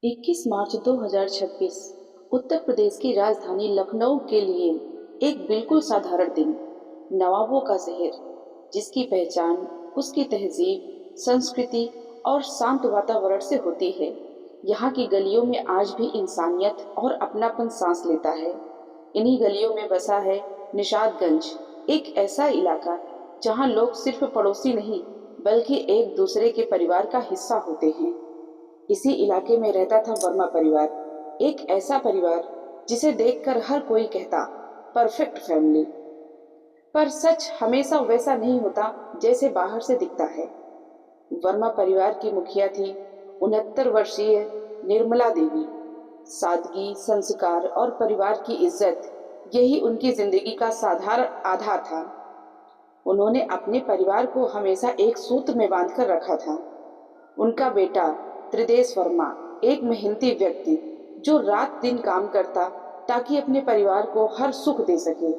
21 मार्च 2026 उत्तर प्रदेश की राजधानी लखनऊ के लिए एक बिल्कुल साधारण दिन। नवाबों का शहर, जिसकी पहचान उसकी तहजीब, संस्कृति और शांत वातावरण से होती है। यहाँ की गलियों में आज भी इंसानियत और अपनापन सांस लेता है। इन्हीं गलियों में बसा है निषादगंज, एक ऐसा इलाका जहाँ लोग सिर्फ पड़ोसी नहीं बल्कि एक दूसरे के परिवार का हिस्सा होते हैं। इसी इलाके में रहता था वर्मा परिवार, एक ऐसा परिवार जिसे देखकर हर कोई कहता परफेक्ट फैमिली। पर सच हमेशा वैसा नहीं होता जैसे बाहर से दिखता है। वर्मा परिवार की मुखिया थी 69 वर्षीय निर्मला देवी। सादगी, संस्कार और परिवार की इज्जत, यही उनकी जिंदगी का साधारण आधार था। उन्होंने अपने परिवार को हमेशा एक सूत्र में बांध कर रखा था। उनका बेटा त्रिदेश वर्मा एक मेहनती व्यक्ति जो रात दिन काम करता ताकि अपने परिवार को हर सुख दे सके।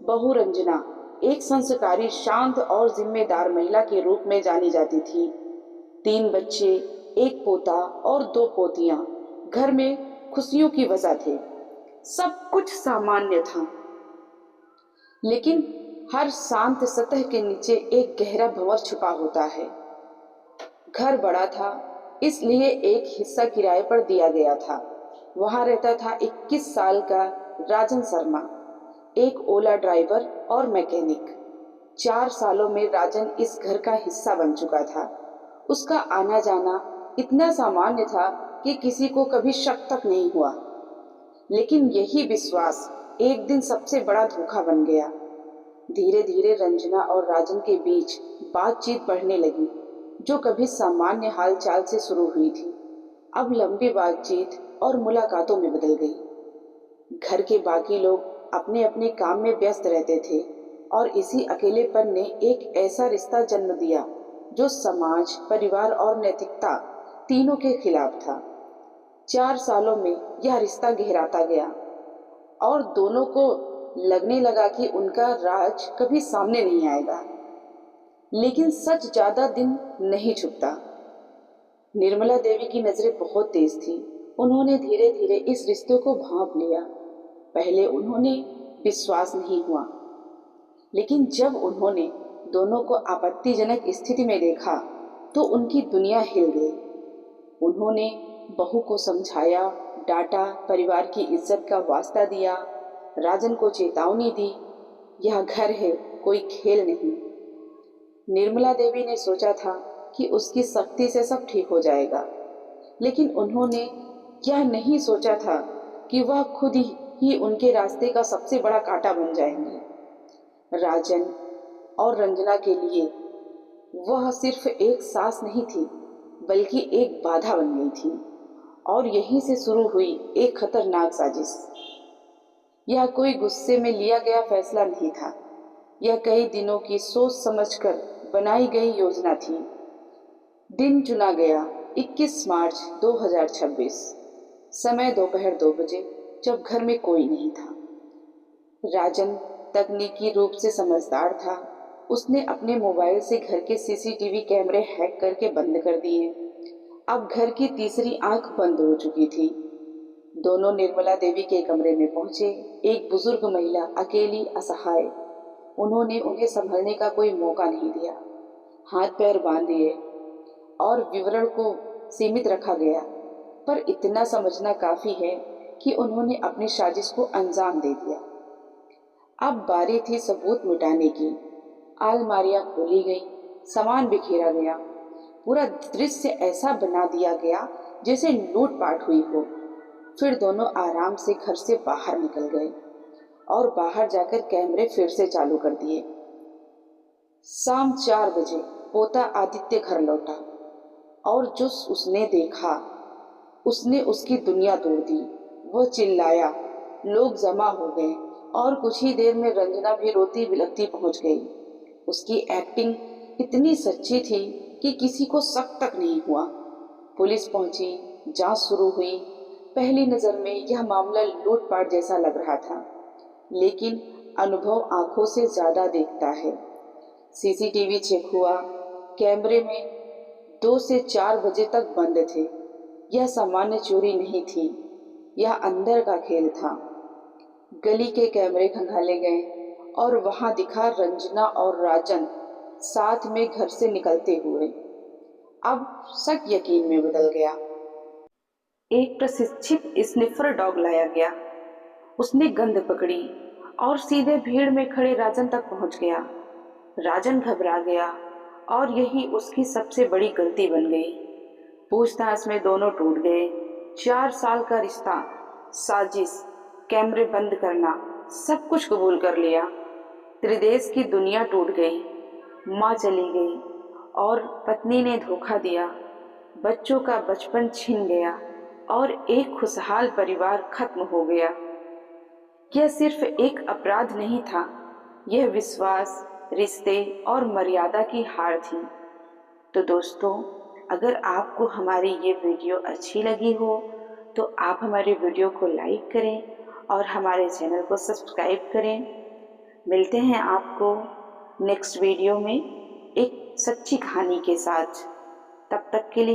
बहू रंजना एक संस्कारी, शांत और जिम्मेदार महिला के रूप में जानी जाती थी। 3 बच्चे, एक पोता और 2 पोतियां घर में खुशियों की वजह थे। सब कुछ सामान्य था, लेकिन हर शांत सतह के नीचे एक गहरा भंवर छुपा होता है। घर बड़ा था, इसलिए एक हिस्सा किराए पर दिया गया था। वहां रहता था 21 साल का राजन शर्मा, एक ओला ड्राइवर और मैकेनिक। 4 सालों में राजन इस घर का हिस्सा बन चुका था। उसका आना जाना इतना सामान्य था कि किसी को कभी शक तक नहीं हुआ। लेकिन यही विश्वास एक दिन सबसे बड़ा धोखा बन गया। धीरे धीरे रंजना और राजन के बीच बातचीत बढ़ने लगी, जो कभी सामान्य हालचाल से शुरू हुई थी, अब लंबी बातचीत और मुलाकातों में बदल गई। घर के बाकी लोग अपने अपने काम में व्यस्त रहते थे और इसी अकेलेपन ने एक ऐसा रिश्ता जन्म दिया जो समाज, परिवार और नैतिकता तीनों के खिलाफ था। 4 सालों में यह रिश्ता गहराता गया और दोनों को लगने लगा कि उनका राज कभी सामने नहीं आएगा। लेकिन सच ज्यादा दिन नहीं छुपता। निर्मला देवी की नजरें बहुत तेज थी। उन्होंने धीरे धीरे इस रिश्ते को भांप लिया। पहले उन्होंने विश्वास नहीं हुआ, लेकिन जब उन्होंने दोनों को आपत्तिजनक स्थिति में देखा तो उनकी दुनिया हिल गई। उन्होंने बहू को समझाया, डांटा, परिवार की इज्जत का वास्ता दिया, राजन को चेतावनी दी, यह घर है, कोई खेल नहीं। निर्मला देवी ने सोचा था कि उसकी सख्ती से सब ठीक हो जाएगा, लेकिन उन्होंने यह नहीं सोचा था कि वह खुद ही उनके रास्ते का सबसे बड़ा कांटा बन जाएंगे। राजन और रंजना के लिए वह सिर्फ एक सास नहीं थी, बल्कि एक बाधा बन गई थी। और यहीं से शुरू हुई एक खतरनाक साजिश। यह कोई गुस्से में लिया गया फैसला नहीं था, यह कई दिनों की सोच समझकर बनाई गई योजना थी। दिन चुना गया 21 मार्च 2026, समय दोपहर 2 बजे, जब घर में कोई नहीं था। राजन तकनीकी रूप से समझदार था। उसने अपने मोबाइल से घर के सीसीटीवी कैमरे हैक करके बंद कर दिए। अब घर की तीसरी आंख बंद हो चुकी थी। दोनों निर्मला देवी के कमरे में पहुंचे। एक बुजुर्ग महिला, अकेली, असहाय। उन्होंने उन्हें संभलने का कोई मौका नहीं दिया। हाथ पैर बांध दिए और विवरण को सीमित रखा गया, पर इतना समझना काफी है कि उन्होंने अपनी साजिश को अंजाम दे दिया। अब बारी थी सबूत मिटाने की। अलमारियां खोली गई, सामान बिखेरा गया, पूरा दृश्य ऐसा बना दिया गया जैसे लूटपाट हुई हो। फिर दोनों आराम से घर से बाहर निकल गए और बाहर जाकर कैमरे फिर से चालू कर दिए। शाम 4 बजे पोता आदित्य घर लौटा और जो उसने देखा, उसने उसकी दुनिया तोड़ दी। वह चिल्लाया, लोग जमा हो गए और कुछ ही देर में रंजना भी रोती बिलखती पहुंच गई। उसकी एक्टिंग इतनी सच्ची थी कि किसी को शक तक नहीं हुआ। पुलिस पहुंची, जांच शुरू हुई। पहली नजर में यह मामला लूटपाट जैसा लग रहा था, लेकिन अनुभव आंखों से ज्यादा देखता है। सीसीटीवी चेक हुआ। कैमरे में 2 से 4 बजे तक बंद थे। यह सामान्य चोरी नहीं थी, यह अंदर का खेल था। गली के कैमरे खंगाले गए और वहां दिखा रंजना और राजन साथ में घर से निकलते हुए। अब शक यकीन में बदल गया। एक प्रशिक्षित स्निफर डॉग लाया गया। उसने गंध पकड़ी और सीधे भीड़ में खड़े राजन तक पहुंच गया। राजन घबरा गया और यही उसकी सबसे बड़ी गलती बन गई। पूछताछ में दोनों टूट गए। 4 साल का रिश्ता, साजिश, कैमरे बंद करना, सब कुछ कबूल कर लिया। त्रिदेश की दुनिया टूट गई। माँ चली गई और पत्नी ने धोखा दिया। बच्चों का बचपन छिन गया और एक खुशहाल परिवार खत्म हो गया। यह सिर्फ एक अपराध नहीं था, यह विश्वास, रिश्ते और मर्यादा की हार थी। तो दोस्तों, अगर आपको हमारी ये वीडियो अच्छी लगी हो तो आप हमारे वीडियो को लाइक करें और हमारे चैनल को सब्सक्राइब करें। मिलते हैं आपको नेक्स्ट वीडियो में एक सच्ची कहानी के साथ। तब तक के लिए